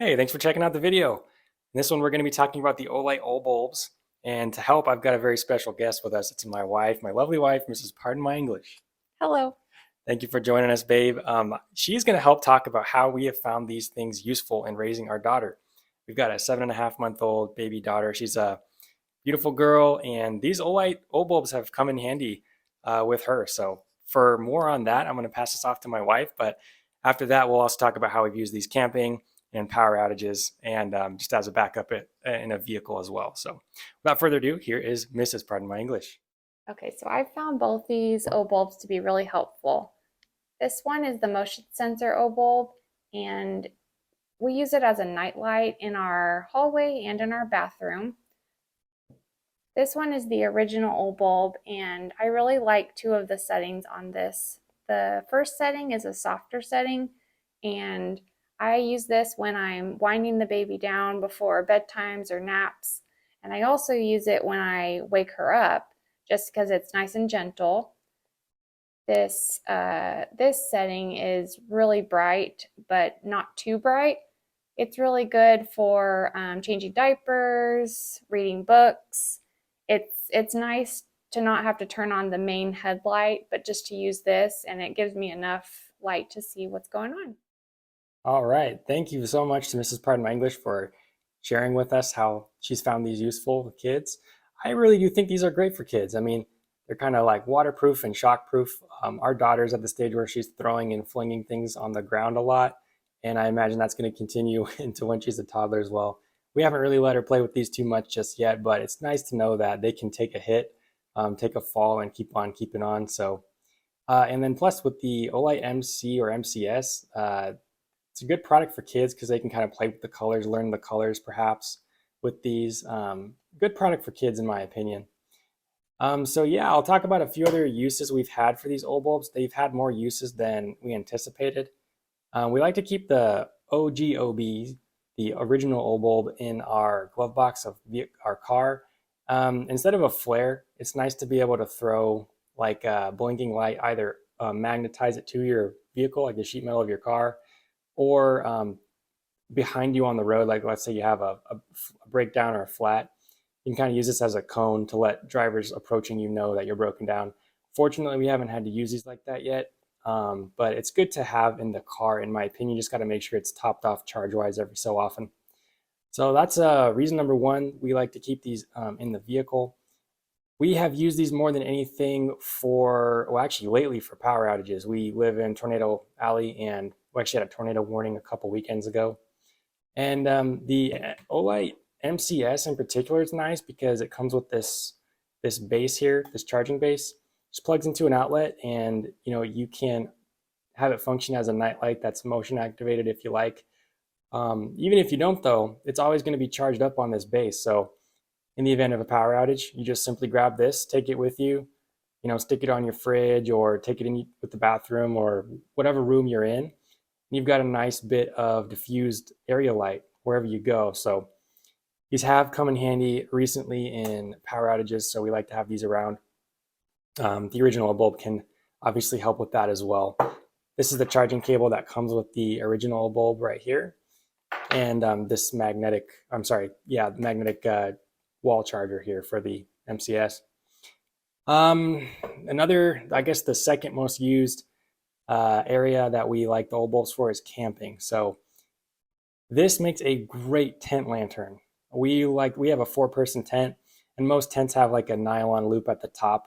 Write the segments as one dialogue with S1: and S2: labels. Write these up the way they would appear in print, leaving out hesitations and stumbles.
S1: Hey, thanks for checking out the video. In this one, we're going to be talking about the Olight Obulb bulbs. And to help, I've got a very special guest with us. It's my wife, my lovely wife, Mrs. Pardon My English.
S2: Hello.
S1: Thank you for joining us, babe. She's going to help talk about how we have found these things useful in raising our daughter. We've got a 7.5-month-old baby daughter. She's a beautiful girl, and these Olight Obulb bulbs have come in handy with her. So for more on that, I'm going to pass this off to my wife. But after that, we'll also talk about how we've used these camping and power outages and just as a backup in a vehicle as well. So without further ado, here is Mrs. Pardon My English.
S2: Okay, so I found both these O bulbs to be really helpful. This one is the motion sensor O bulb, and we use it as a nightlight in our hallway and in our bathroom. This one is the original O bulb, and I really like two of the settings on this. The first setting is a softer setting, and I use this when I'm winding the baby down before bedtimes or naps. And I also use it when I wake her up, just because it's nice and gentle. This setting is really bright, but not too bright. It's really good for changing diapers, reading books. It's nice to not have to turn on the main headlight, but just to use this, and it gives me enough light to see what's going on.
S1: All right. Thank you so much to Mrs. Pardon My English for sharing with us how she's found these useful for kids. I really do think these are great for kids. I mean, they're kind of like waterproof and shockproof. Our daughter's at the stage where she's throwing and flinging things on the ground a lot, and I imagine that's going to continue into when she's a toddler as well. We haven't really let her play with these too much just yet, but it's nice to know that they can take a hit, take a fall, and keep on keeping on. So, and then plus with the Olight MC or MCS, it's a good product for kids because they can kind of play with the colors, learn the colors perhaps with these. Good product for kids in my opinion. So yeah, I'll talk about a few other uses we've had for these old bulbs. They've had more uses than we anticipated. We like to keep the OGOB, the original old bulb, in our glove box of our car. Instead of a flare, it's nice to be able to throw like a blinking light, either magnetize it to your vehicle, like the sheet metal of your car, or behind you on the road, like let's say you have a breakdown or a flat, you can kind of use this as a cone to let drivers approaching you know that you're broken down. Fortunately, we haven't had to use these like that yet, but it's good to have in the car, in my opinion. You just got to make sure it's topped off charge-wise every so often. So that's reason number one. We like to keep these in the vehicle. We have used these more than anything for, well, actually lately for power outages. We live in Tornado Alley, and we actually had a tornado warning a couple weekends ago. And the Olight MCS in particular is nice because it comes with this base here, this charging base. Just plugs into an outlet, and you can have it function as a nightlight that's motion activated if you like. Even if you don't, though, it's always going to be charged up on this base. So in the event of a power outage, you just simply grab this, take it with you, stick it on your fridge or take it in with the bathroom or whatever room you're in. You've got a nice bit of diffused area light wherever you go. So these have come in handy recently in power outages, so we like to have these around. The original bulb can obviously help with that as well. This is the charging cable that comes with the original bulb right here. And this magnetic wall charger here for the MCS. Another, I guess the second most used area that we like the old bulbs for is camping. So this makes a great tent lantern. We have a 4-person tent, and most tents have like a nylon loop at the top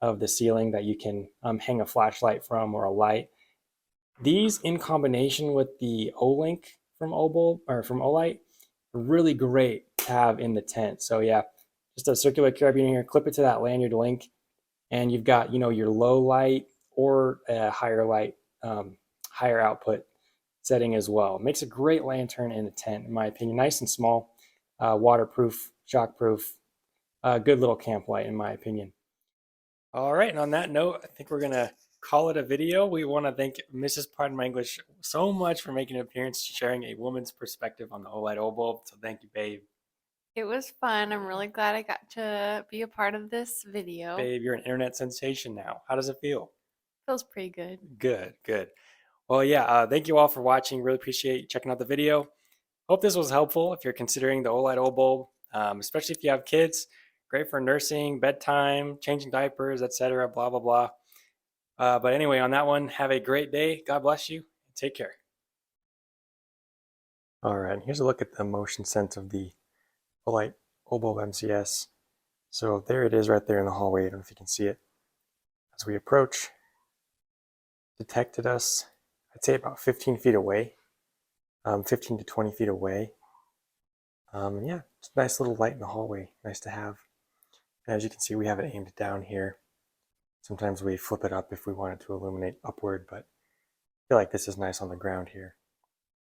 S1: of the ceiling that you can hang a flashlight from or a light. These, in combination with the O-Link from Olight, are really great to have in the tent. So yeah, just a circular carabiner here, clip it to that lanyard link, and you've got your low light or a higher light, higher output setting as well. It makes a great lantern in a tent, in my opinion. Nice and small, waterproof, shockproof, good little camp light, in my opinion. All right, and on that note, I think we're gonna call it a video. We want to thank Mrs. Pardon My English so much for making an appearance, sharing a woman's perspective on the Olight Obulb. So thank you, babe.
S2: It was fun. I'm really glad I got to be a part of this video.
S1: Babe, you're an internet sensation now. How does it feel?
S2: Feels pretty good.
S1: Good, good. Well, yeah, thank you all for watching. Really appreciate you checking out the video. Hope this was helpful if you're considering the Olight Obulb, especially if you have kids. Great for nursing, bedtime, changing diapers, etc. Blah blah blah. But anyway, on that one, have a great day. God bless you. Take care. All right, here's a look at the motion sense of the Olight Obulb MCS. So there it is right there in the hallway. I don't know if you can see it. As we approach, detected us, I'd say about 15 feet away, 15 to 20 feet away. And yeah, it's a nice little light in the hallway. Nice to have. And as you can see, we have it aimed down here. Sometimes we flip it up if we want it to illuminate upward, but I feel like this is nice on the ground here.